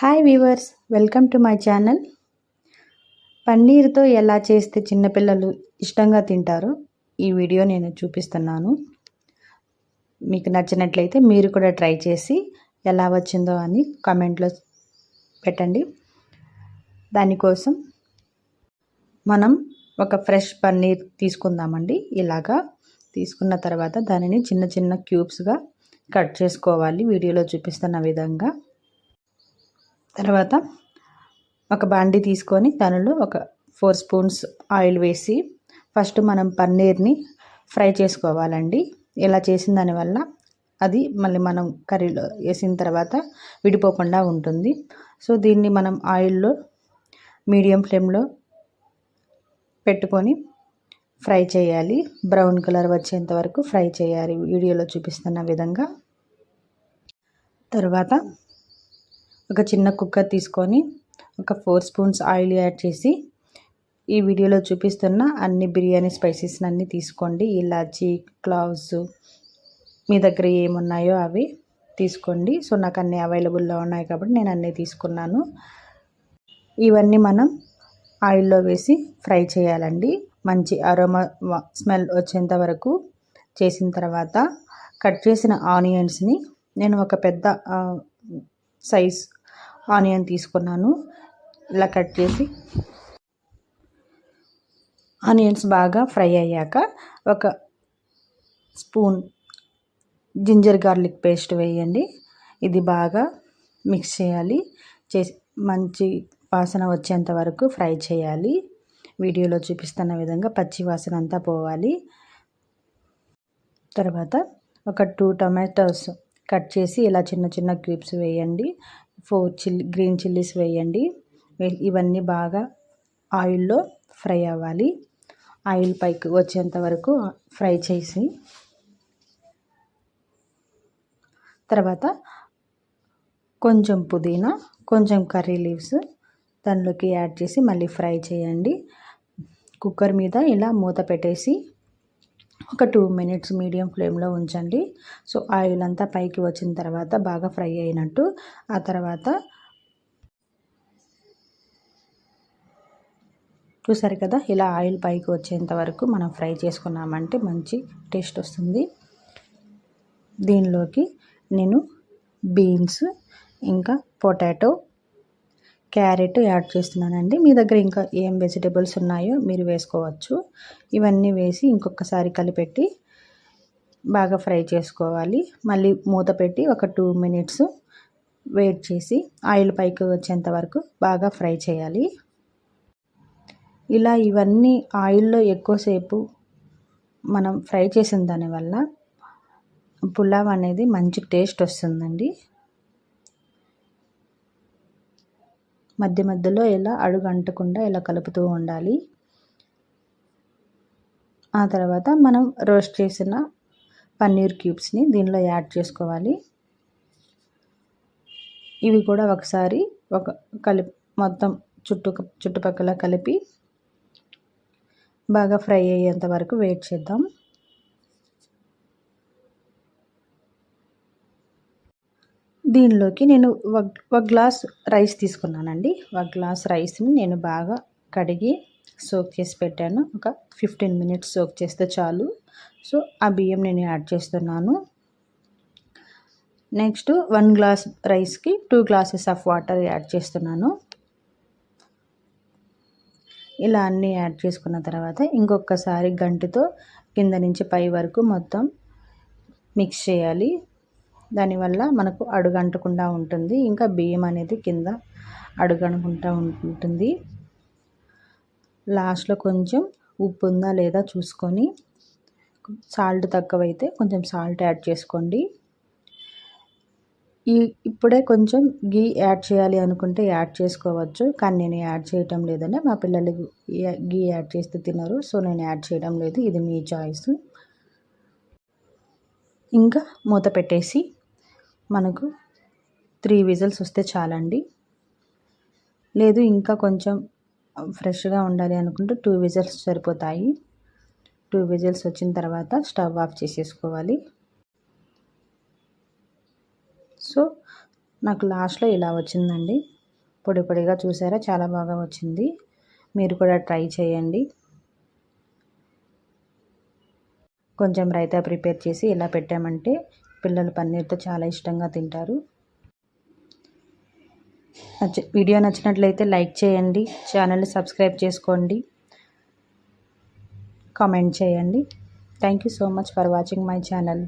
Hi viewers, welcome to my channel. పన్నీర్తో ఎలా చేస్తే చిన్నపిల్లలు ఇష్టంగా తింటారో ఈ వీడియో నేను చూపిస్తున్నాను. మీకు నచ్చినట్లయితే మీరు కూడా ట్రై చేసి ఎలా వచ్చిందో అని కామెంట్లో పెట్టండి. దానికోసం మనం ఒక ఫ్రెష్ పన్నీర్ తీసుకుందామండి. ఇలాగా తీసుకున్న తర్వాత దానిని చిన్న చిన్న క్యూబ్స్గా కట్ చేసుకోవాలి, వీడియోలో చూపిస్తున్న విధంగా. తర్వాత ఒక బాండి తీసుకొని దానిలో ఒక 4 స్పూన్స్ ఆయిల్ వేసి ఫస్ట్ మనం పన్నీర్ని ఫ్రై చేసుకోవాలండి. ఇలా చేసిన దానివల్ల అది మళ్ళీ మనం కర్రీలో వేసిన తర్వాత విడిపోకుండా ఉంటుంది. సో దీన్ని మనం ఆయిల్లో మీడియం ఫ్లేమ్లో పెట్టుకొని ఫ్రై చేయాలి. బ్రౌన్ కలర్ వచ్చేంత వరకు ఫ్రై చేయాలి, వీడియోలో చూపిస్తున్న విధంగా. తర్వాత ఒక చిన్న కుక్కర్ తీసుకొని ఒక 4 స్పూన్స్ ఆయిల్ యాడ్ చేసి ఈ వీడియోలో చూపిస్తున్న అన్ని బిర్యానీ స్పైసెస్ అన్నీ తీసుకోండి. ఇలాచీ, క్లావ్స్, మీ దగ్గర ఏమున్నాయో అవి తీసుకోండి. సో నాకు అన్నీ అవైలబుల్లో ఉన్నాయి కాబట్టి నేను అన్నీ తీసుకున్నాను. ఇవన్నీ మనం ఆయిల్లో వేసి ఫ్రై చేయాలండి. మంచి అరోమా స్మెల్ వచ్చేంత వరకు చేసిన తర్వాత కట్ చేసిన ఆనియన్స్ని నేను ఒక పెద్ద సైజ్ ఆనియన్ తీసుకున్నాను. ఇలా కట్ చేసి ఆనియన్స్ బాగా ఫ్రై అయ్యాక ఒక స్పూన్ జింజర్ గార్లిక్ పేస్ట్ వేయండి. ఇది బాగా మిక్స్ చేయాలి. మంచి వాసన వచ్చేంత వరకు ఫ్రై చేయాలి. వీడియోలో చూపిస్తున్న విధంగా పచ్చి వాసన అంతా పోవాలి. తర్వాత ఒక 2 టొమాటోస్ కట్ చేసి ఇలా చిన్న చిన్న క్యూబ్స్ వేయండి. 4 గ్రీన్ చిల్లీస్ వేయండి. ఇవన్నీ బాగా ఆయిల్లో ఫ్రై అవ్వాలి. ఆయిల్ పైకి వచ్చేంత వరకు ఫ్రై చేసి తర్వాత కొంచెం పుదీనా, కొంచెం కర్రీ లీవ్స్ దానిలోకి యాడ్ చేసి మళ్ళీ ఫ్రై చేయండి. కుక్కర్ మీద ఇలా మూత పెట్టేసి ఒక 2 మినిట్స్ మీడియం ఫ్లేమ్లో ఉంచండి. సో ఆయిల్ అంతా పైకి వచ్చిన తర్వాత బాగా ఫ్రై అయినట్టు. ఆ తర్వాత చూసారు కదా, ఇలా ఆయిల్ పైకి వచ్చేంత వరకు మనం ఫ్రై చేసుకున్నామంటే మంచి టేస్ట్ వస్తుంది. దీనిలోకి నేను బీన్స్, ఇంకా పొటాటో, క్యారెట్ యాడ్ చేస్తున్నానండి. మీ దగ్గర ఇంకా ఏం వెజిటేబుల్స్ ఉన్నాయో మీరు వేసుకోవచ్చు. ఇవన్నీ వేసి ఇంకొకసారి కలిపెట్టి బాగా ఫ్రై చేసుకోవాలి. మళ్ళీ మూత పెట్టి ఒక 2 మినిట్స్ వెయిట్ చేసి ఆయిల్ పైకి వచ్చేంత వరకు బాగా ఫ్రై చేయాలి. ఇలా ఇవన్నీ ఆయిల్లో ఎక్కువసేపు మనం ఫ్రై చేసిన దానివల్ల పులావ్ అనేది మంచి టేస్ట్ వస్తుందండి. మధ్య మధ్యలో ఇలా అడుగు అంటకుండా ఇలా కలుపుతూ ఉండాలి. ఆ తర్వాత మనం రోస్ట్ చేసిన పన్నీర్ క్యూబ్స్ని దీనిలో యాడ్ చేసుకోవాలి. ఇవి కూడా ఒకసారి మొత్తం చుట్టుపక్కల కలిపి బాగా ఫ్రై అయ్యేంత వరకు వెయిట్ చేద్దాం. దీనిలోకి నేను ఒక గ్లాస్ రైస్ తీసుకున్నానండి. ఒక గ్లాస్ రైస్ని నేను బాగా కడిగి సోక్ చేసి పెట్టాను. ఒక 15 మినిట్స్ సోక్ చేస్తే చాలు. సో ఆ బియ్యం నేను యాడ్ చేస్తున్నాను. నెక్స్ట్ 1 గ్లాస్ రైస్కి 2 గ్లాసెస్ ఆఫ్ వాటర్ యాడ్ చేస్తున్నాను. ఇలా అన్నీ యాడ్ చేసుకున్న తర్వాత ఇంకొకసారి గంటెతో కింద నుంచి పై వరకు మొత్తం మిక్స్ చేయాలి. దానివల్ల మనకు అడుగంటకుండా ఉంటుంది. ఇంకా బియ్యం అనేది కింద అడుగంటకుండా ఉంటుంది. లాస్ట్లో కొంచెం ఉప్పు ఉందా లేదా చూసుకొని, సాల్ట్ తక్కువైతే కొంచెం సాల్ట్ యాడ్ చేసుకోండి. ఇప్పుడే కొంచెం గీ యాడ్ చేయాలి అనుకుంటే యాడ్ చేసుకోవచ్చు, కానీ నేను యాడ్ చేయటం లేదండి. మా పిల్లలు గీ యాడ్ చేస్తే తినరు, సో నేను యాడ్ చేయడం లేదు. ఇది మీ చాయిస్. ఇంకా మూత పెట్టేసి మనకు 3 విజిల్స్ వస్తే చాలండి. లేదు ఇంకా కొంచెం ఫ్రెష్గా ఉండాలి అనుకుంటే 2 విజిల్స్ సరిపోతాయి. 2 విజిల్స్ వచ్చిన తర్వాత స్టవ్ ఆఫ్ చేసేసుకోవాలి. సో నాకు లాస్ట్లో ఇలా వచ్చిందండి. పొడి పొడిగా చూసారా చాలా బాగా వచ్చింది. మీరు కూడా ట్రై చేయండి. కొంచెం రైతా ప్రిపేర్ చేసి ఇలా పెట్టామంటే పిల్లలు పన్నీర్తో చాలా ఇష్టంగా తింటారు. వీడియో నచ్చినట్లయితే లైక్ చేయండి, ఛానల్ని సబ్స్క్రైబ్ చేసుకోండి, కామెంట్ చేయండి. Thank you so much for watching my channel.